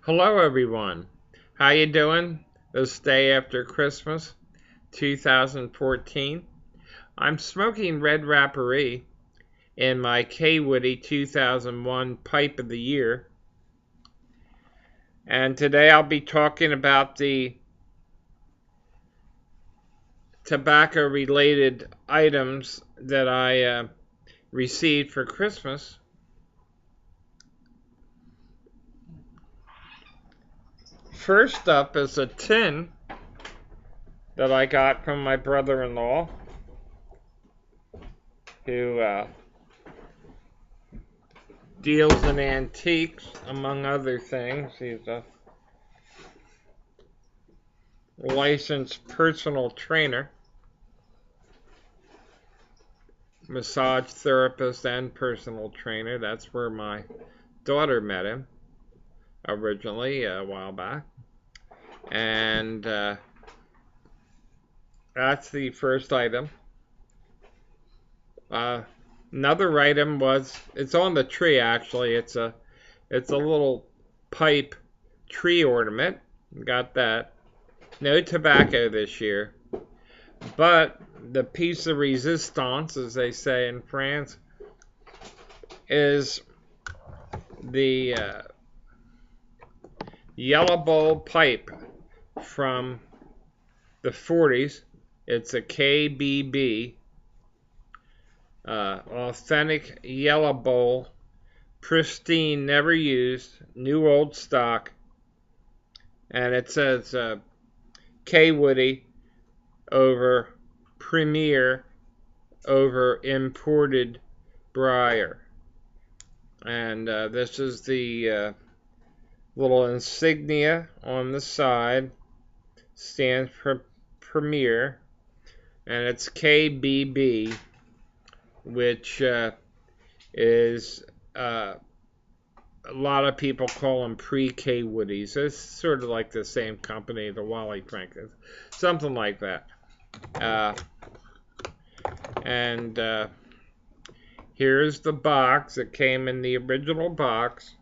Hello everyone. How you doing this day after Christmas 2014? I'm smoking Red Rapparee in my K Woody 2001 Pipe of the Year. And today I'll be talking about the tobacco related items that I received for Christmas. First up is a tin that I got from my brother-in-law, who deals in antiques, among other things. He's a licensed personal trainer, massage therapist, and personal trainer. That's where my daughter met him originally a while back. And that's the first item. Another item was, it's on the tree actually. It's a little pipe tree ornament. Got that. No tobacco this year. But the piece de resistance, as they say in France, is the yellow bowl pipe from the 40s. It's a KBB, authentic yellow bowl, pristine, never used, new old stock. And it says K Woody over Premier over imported briar. And this is the little insignia on the side. Stands for Premier. And it's KBB, which is a lot of people call them pre-K Woodies. It's sort of like the same company, the Wally Franklin, something like that. And here's the box. It came in the original box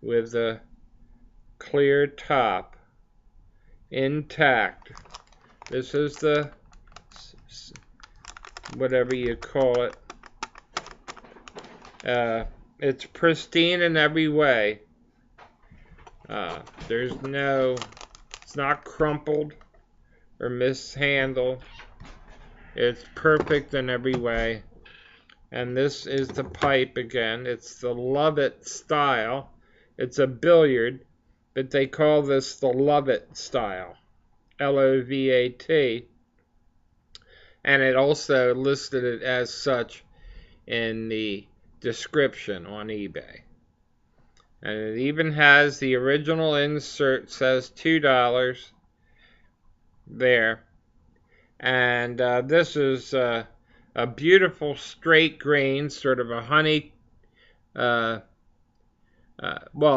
with a clear top, intact. This is the, whatever you call it. It's pristine in every way. It's not crumpled or mishandled. It's perfect in every way. And this is the pipe again. It's the Lovett style. It's a billiard, but they call this the Lovett style. L-O-V-A-T. And it also listed it as such in the description on eBay. And it even has the original insert, says $2 there. And this is a beautiful straight grain, sort of a honey. Well,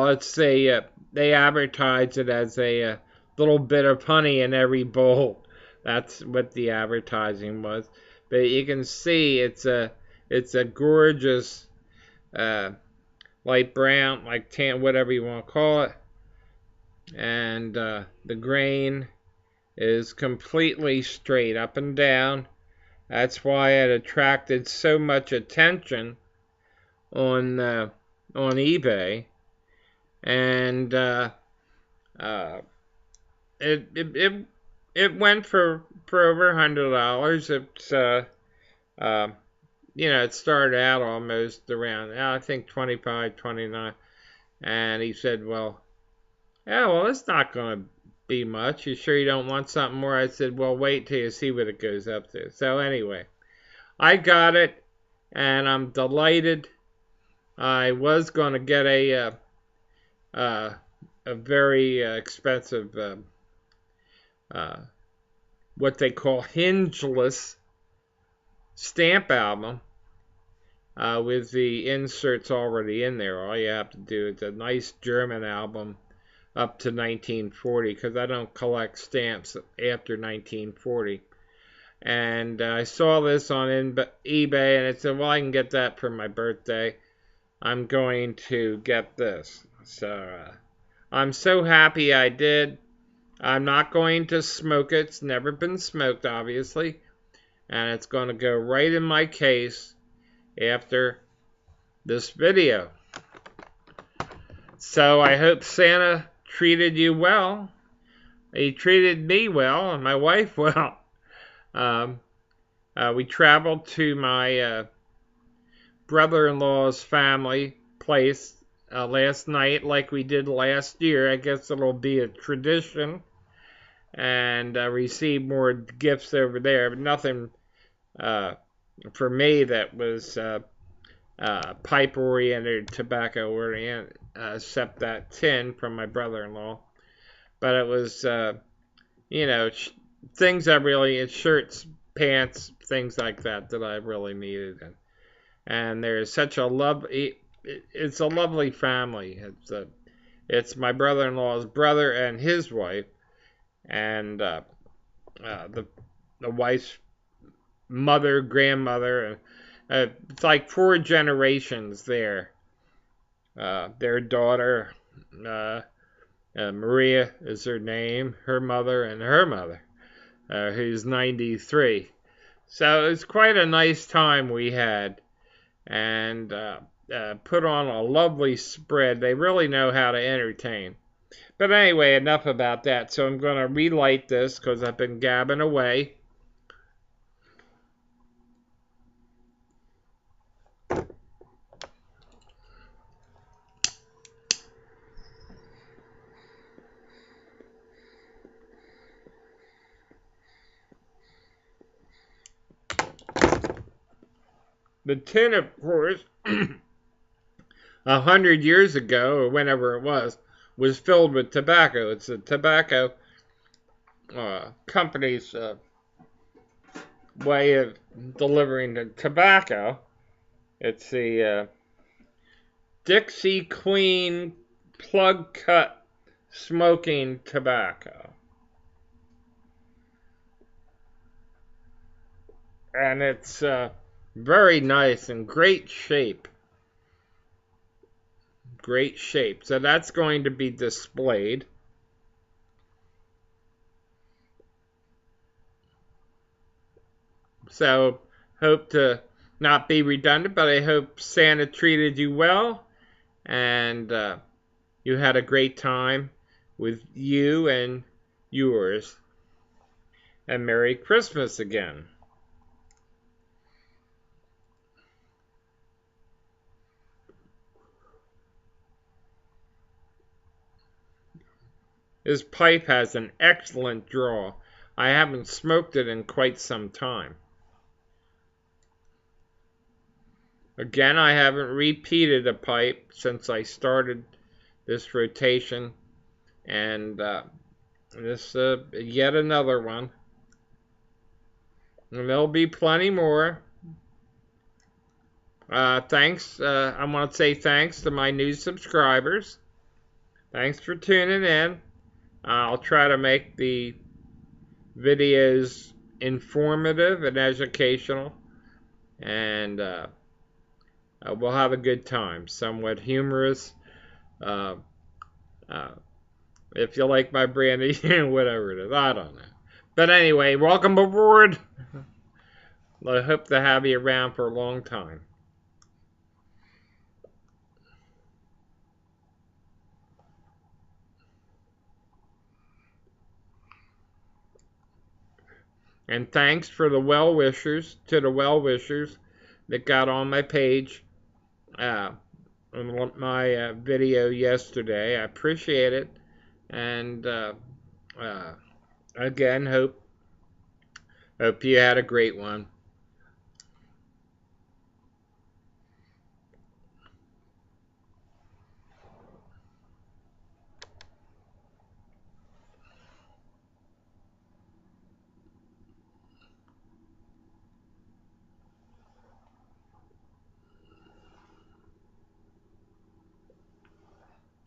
it's they advertise it as a little bit of honey in every bowl. That's what the advertising was. But you can see it's a gorgeous light brown, like tan, whatever you want to call it. And the grain is completely straight up and down. That's why it attracted so much attention on eBay. And it went for over $100. It's it started out almost around, I think 25, 29. And he said, well, it's not going to be much. You sure you don't want something more? I said, well, wait till you see what it goes up to. So anyway, I got it, and I'm delighted. I was going to get a very expensive, what they call hingeless stamp album, with the inserts already in there. All you have to do is a nice German album up to 1940, because I don't collect stamps after 1940. And I saw this on eBay, and I said, well, I can get that for my birthday. I'm going to get this. So I'm so happy I did. I'm not going to smoke it. It's never been smoked, obviously. And it's going to go right in my case after this video. So I hope Santa treated you well. He treated me well and my wife well. We traveled to my brother-in-law's family place last night like we did last year. I guess it'll be a tradition. And received more gifts over there, but nothing for me that was pipe-oriented, tobacco-oriented, except that tin from my brother-in-law. But it was, things I really, shirts, pants, things like that I really needed. And there's such a it's a lovely family. It's my brother-in-law's brother and his wife, and the wife's mother, grandmother. It's like 4 generations there. Their daughter, Maria is her name, her mother, and her mother, who's 93. So it's quite a nice time we had, and put on a lovely spread. They really know how to entertain. But anyway, enough about that. So I'm going to relight this because I've been gabbing away. The tin, of course, 100 years ago, or whenever it was filled with tobacco. It's a tobacco company's way of delivering the tobacco. It's the Dixie Queen plug cut smoking tobacco. And it's very nice and great shape. Great shape. So that's going to be displayed. So hope to not be redundant, but I hope Santa treated you well and you had a great time with you and yours. And Merry Christmas again. This pipe has an excellent draw. I haven't smoked it in quite some time. Again, I haven't repeated a pipe since I started this rotation. And this yet another one. And there'll be plenty more. Thanks. I want to say thanks to my new subscribers. Thanks for tuning in. I'll try to make the videos informative and educational, and we'll have a good time. Somewhat humorous. If you like my branding, whatever it is, I don't know. But anyway, welcome aboard. I hope to have you around for a long time. And thanks for the well-wishers, that got on my page on my video yesterday. I appreciate it. And again, hope you had a great one.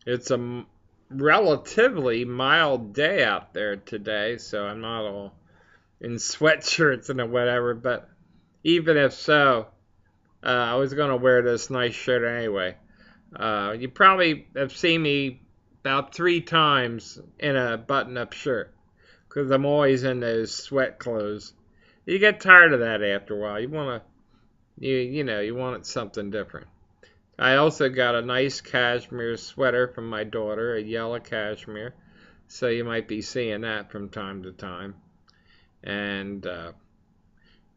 It's a relatively mild day out there today, so I'm not all in sweatshirts and whatever, but even if so, I was going to wear this nice shirt anyway. You probably have seen me about 3 times in a button-up shirt because I'm always in those sweat clothes. You get tired of that after a while. You want something different. I also got a nice cashmere sweater from my daughter, a yellow cashmere, so you might be seeing that from time to time. And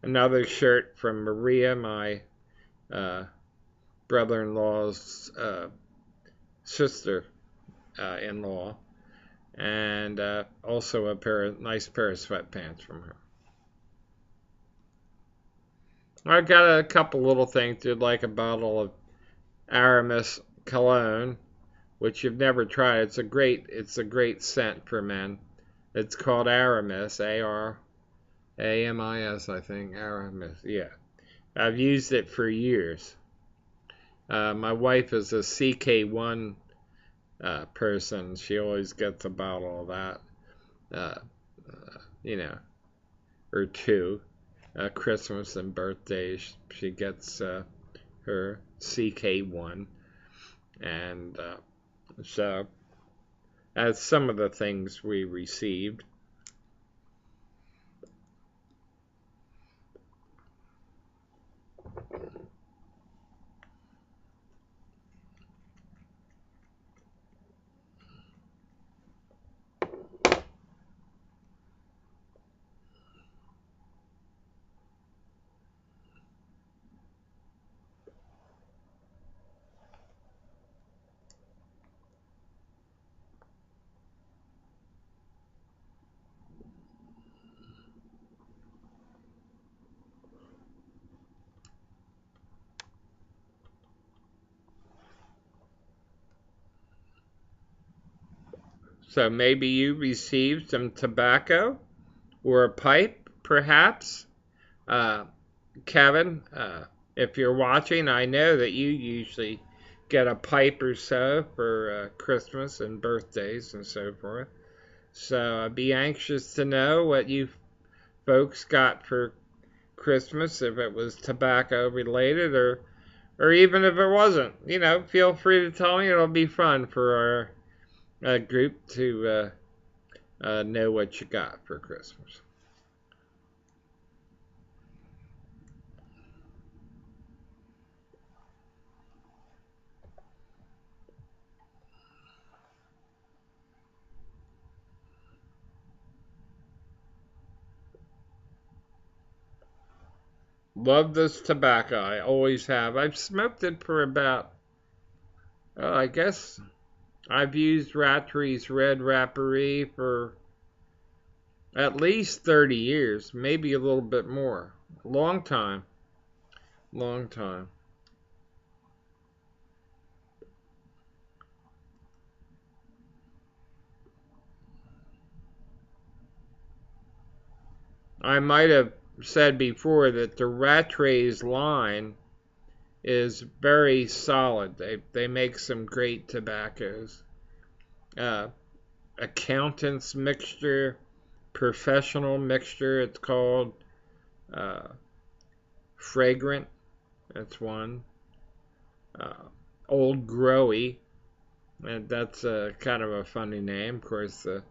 another shirt from Maria, my brother-in-law's sister-in-law, and also a nice pair of sweatpants from her. I got a couple little things. You'd like a bottle of Aramis cologne, which you've never tried. It's a great scent for men. It's called Aramis, Aramis, I think. Aramis, yeah. I've used it for years. My wife is a CK1 person. She always gets a bottle of that, or two. Christmas and birthdays, she gets her CK1. And so, as some of the things we received. So maybe you received some tobacco or a pipe, perhaps. Kevin, if you're watching, I know that you usually get a pipe or so for Christmas and birthdays and so forth. So I'd be anxious to know what you folks got for Christmas, if it was tobacco related or even if it wasn't. Feel free to tell me. It'll be fun for our group to know what you got for Christmas. Love this tobacco. I always have. I've smoked it for about, I guess I've used Rattray's Red Rapparee for at least 30 years, maybe a little bit more. Long time. Long time. I might have said before that the Rattray's line is very solid. They make some great tobaccos. Accountant's Mixture, Professional Mixture, it's called. Fragrant, that's one. Old Growy, and that's kind of a funny name. Of course, the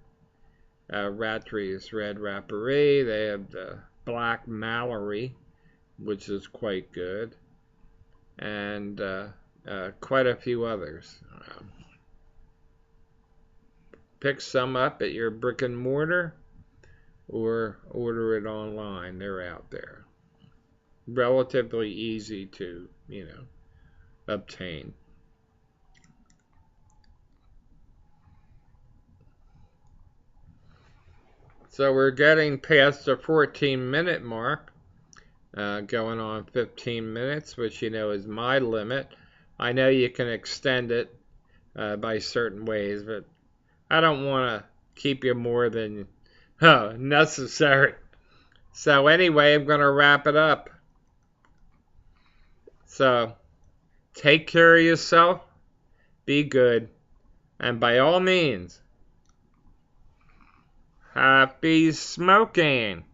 Rattray's Red Rapparee. They have the Black Mallory, which is quite good, and quite a few others. Pick some up at your brick and mortar or order it online. They're out there. Relatively easy to, obtain. So we're getting past the 14-minute mark, going on 15 minutes, which is my limit. I know you can extend it by certain ways, but I don't want to keep you more than necessary. So anyway, I'm going to wrap it up. So take care of yourself, be good, and by all means, happy smoking.